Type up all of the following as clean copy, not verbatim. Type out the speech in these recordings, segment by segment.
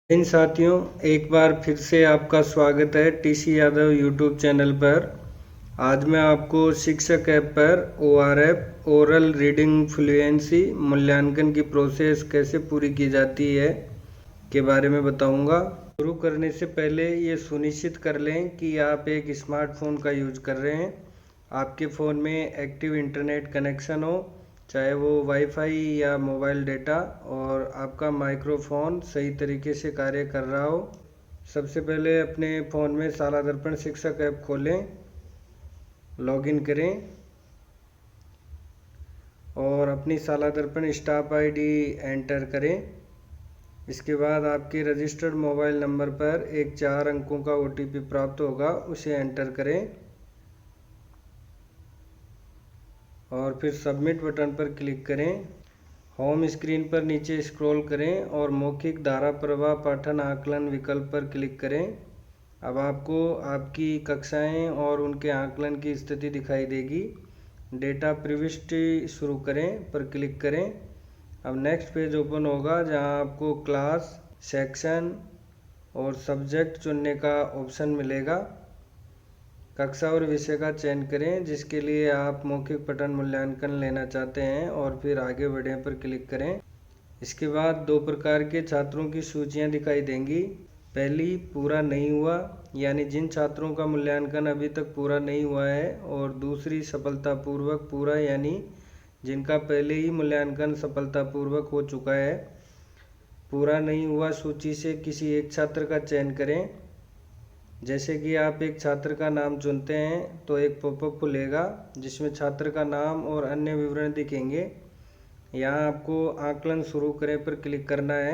इन साथियों, एक बार फिर से आपका स्वागत है टीसी यादव यूट्यूब चैनल पर। आज मैं आपको शिक्षक ऐप पर ORF ओरल रीडिंग फ्लुएंसी मूल्यांकन की प्रोसेस कैसे पूरी की जाती है के बारे में बताऊंगा। शुरू करने से पहले ये सुनिश्चित कर लें कि आप एक स्मार्टफोन का यूज कर रहे हैं। आपके फ़ोन में एक्टिव इंटरनेट कनेक्शन हो, चाहे वो वाईफाई या मोबाइल डेटा, और आपका माइक्रोफोन सही तरीके से कार्य कर रहा हो। सबसे पहले अपने फ़ोन में शाला दर्पण शिक्षक ऐप खोलें, लॉगिन करें और अपनी शाला दर्पण स्टाफ ID एंटर करें। इसके बाद आपके रजिस्टर्ड मोबाइल नंबर पर एक 4 अंकों का OTP प्राप्त होगा, उसे एंटर करें और फिर सबमिट बटन पर क्लिक करें। होम स्क्रीन पर नीचे स्क्रॉल करें और मौखिक धारा प्रवाह पाठन आकलन विकल्प पर क्लिक करें। अब आपको आपकी कक्षाएं और उनके आकलन की स्थिति दिखाई देगी। डेटा प्रविष्टि शुरू करें पर क्लिक करें। अब नेक्स्ट पेज ओपन होगा, जहां आपको क्लास, सेक्शन और सब्जेक्ट चुनने का ऑप्शन मिलेगा। कक्षा और विषय का चयन करें जिसके लिए आप मौखिक पठन मूल्यांकन लेना चाहते हैं और फिर आगे बढ़ें पर क्लिक करें। इसके बाद 2 प्रकार के छात्रों की सूचियां दिखाई देंगी। पहली, पूरा नहीं हुआ, यानी जिन छात्रों का मूल्यांकन अभी तक पूरा नहीं हुआ है, और दूसरी, सफलतापूर्वक पूरा, यानी जिनका पहले ही मूल्यांकन सफलतापूर्वक हो चुका है। पूरा नहीं हुआ सूची से किसी एक छात्र का चयन करें। जैसे कि आप एक छात्र का नाम चुनते हैं तो एक पॉपअप खुलेगा जिसमें छात्र का नाम और अन्य विवरण दिखेंगे। यहाँ आपको आकलन शुरू करें पर क्लिक करना है।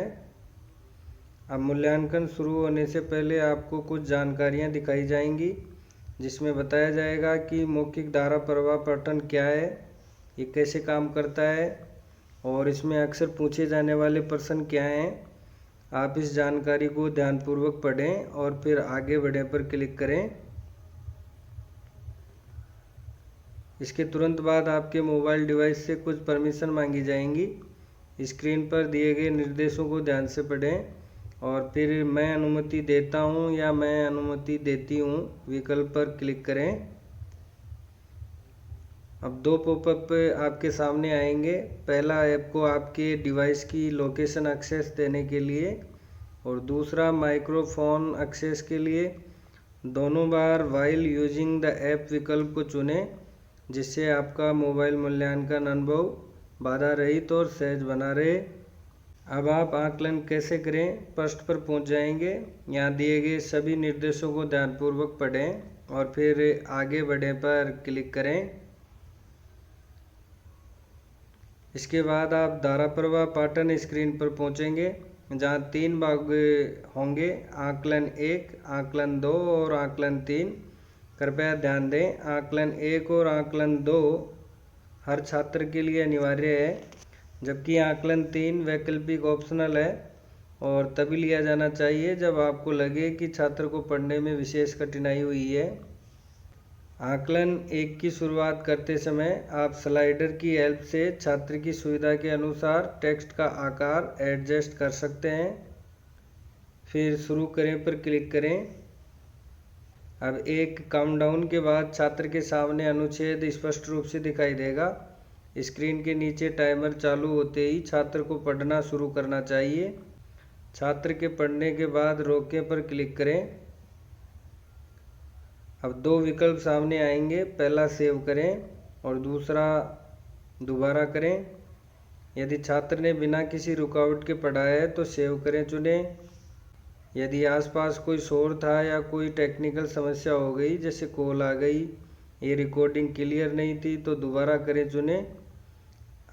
अब मूल्यांकन शुरू होने से पहले आपको कुछ जानकारियाँ दिखाई जाएंगी, जिसमें बताया जाएगा कि मौखिक धारा प्रवाह पठन क्या है, ये कैसे काम करता है और इसमें अक्सर पूछे जाने वाले प्रश्न क्या हैं। आप इस जानकारी को ध्यानपूर्वक पढ़ें और फिर आगे बढ़ें पर क्लिक करें। इसके तुरंत बाद आपके मोबाइल डिवाइस से कुछ परमिशन मांगी जाएंगी। स्क्रीन पर दिए गए निर्देशों को ध्यान से पढ़ें और फिर मैं अनुमति देता हूं या मैं अनुमति देती हूं विकल्प पर क्लिक करें। अब 2 पॉपअप आपके सामने आएंगे। पहला, ऐप को आपके डिवाइस की लोकेशन एक्सेस देने के लिए, और दूसरा, माइक्रोफोन एक्सेस के लिए। दोनों बार वाइल यूजिंग द ऐप विकल्प को चुनें, जिससे आपका मोबाइल मूल्यांकन अनुभव बाधा रहित और सहज बना रहे। अब आप आकलन कैसे करें प्रश्न पर पहुंच जाएंगे। यहाँ दिए गए सभी निर्देशों को ध्यानपूर्वक पढ़ें और फिर आगे बढ़ें पर क्लिक करें। इसके बाद आप धारा प्रवाह पाठन स्क्रीन पर पहुंचेंगे, जहां 3 भाग होंगे, आकलन 1, आकलन 2 और आकलन 3। कृपया ध्यान दें, आकलन 1 और आकलन 2 हर छात्र के लिए अनिवार्य है, जबकि आकलन 3 वैकल्पिक ऑप्शनल है और तभी लिया जाना चाहिए जब आपको लगे कि छात्र को पढ़ने में विशेष कठिनाई हुई है। आकलन 1 की शुरुआत करते समय आप स्लाइडर की हेल्प से छात्र की सुविधा के अनुसार टेक्स्ट का आकार एडजस्ट कर सकते हैं। फिर शुरू करें पर क्लिक करें। अब एक काउंटडाउन के बाद छात्र के सामने अनुच्छेद स्पष्ट रूप से दिखाई देगा। स्क्रीन के नीचे टाइमर चालू होते ही छात्र को पढ़ना शुरू करना चाहिए। छात्र के पढ़ने के बाद रोकें पर क्लिक करें। अब 2 विकल्प सामने आएंगे, पहला सेव करें और दूसरा दोबारा करें। यदि छात्र ने बिना किसी रुकावट के पढ़ा है तो सेव करें चुनें। यदि आसपास कोई शोर था या कोई टेक्निकल समस्या हो गई, जैसे कॉल आ गई, ये रिकॉर्डिंग क्लियर नहीं थी, तो दोबारा करें चुनें।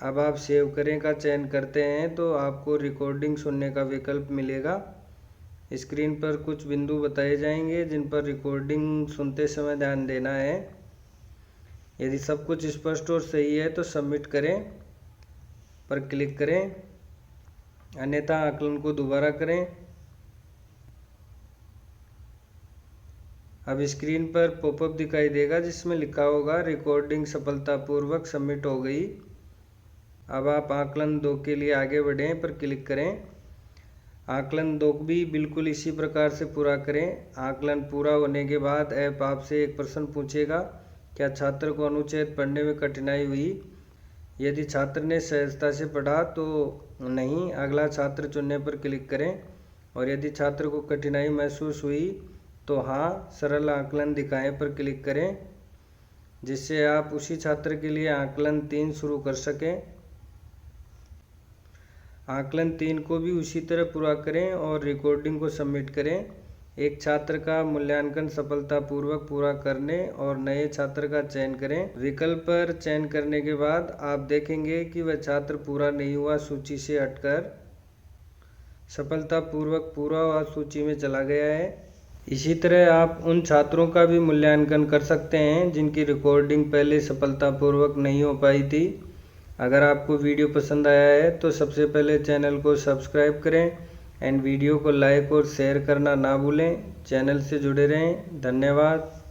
अब आप सेव करें का चयन करते हैं तो आपको रिकॉर्डिंग सुनने का विकल्प मिलेगा। स्क्रीन पर कुछ बिंदु बताए जाएंगे जिन पर रिकॉर्डिंग सुनते समय ध्यान देना है। यदि सब कुछ स्पष्ट और सही है तो सबमिट करें पर क्लिक करें, अन्यथा आकलन को दोबारा करें। अब स्क्रीन पर पॉपअप दिखाई देगा जिसमें लिखा होगा रिकॉर्डिंग सफलतापूर्वक सबमिट हो गई। अब आप आकलन 2 के लिए आगे बढ़ें पर क्लिक करें। आकलन 2 भी बिल्कुल इसी प्रकार से पूरा करें। आकलन पूरा होने के बाद ऐप आपसे एक प्रश्न पूछेगा, क्या छात्र को अनुच्छेद पढ़ने में कठिनाई हुई? यदि छात्र ने सहजता से पढ़ा तो नहीं, अगला छात्र चुनने पर क्लिक करें। और यदि छात्र को कठिनाई महसूस हुई तो हाँ, सरल आकलन दिखाएं पर क्लिक करें, जिससे आप उसी छात्र के लिए आकलन 3 शुरू कर सकें। आकलन 3 को भी उसी तरह पूरा करें और रिकॉर्डिंग को सबमिट करें। एक छात्र का मूल्यांकन सफलतापूर्वक पूरा करने और नए छात्र का चयन करें। विकल्प पर चयन करने के बाद आप देखेंगे कि वह छात्र पूरा नहीं हुआ सूची से हटकर सफलतापूर्वक पूरा हुआ सूची में चला गया है। इसी तरह आप उन छात्रों का भी मूल्यांकन कर सकते हैं जिनकी रिकॉर्डिंग पहले सफलतापूर्वक नहीं हो पाई थी। अगर आपको वीडियो पसंद आया है तो सबसे पहले चैनल को सब्सक्राइब करें एंड वीडियो को लाइक और शेयर करना ना भूलें। चैनल से जुड़े रहें। धन्यवाद।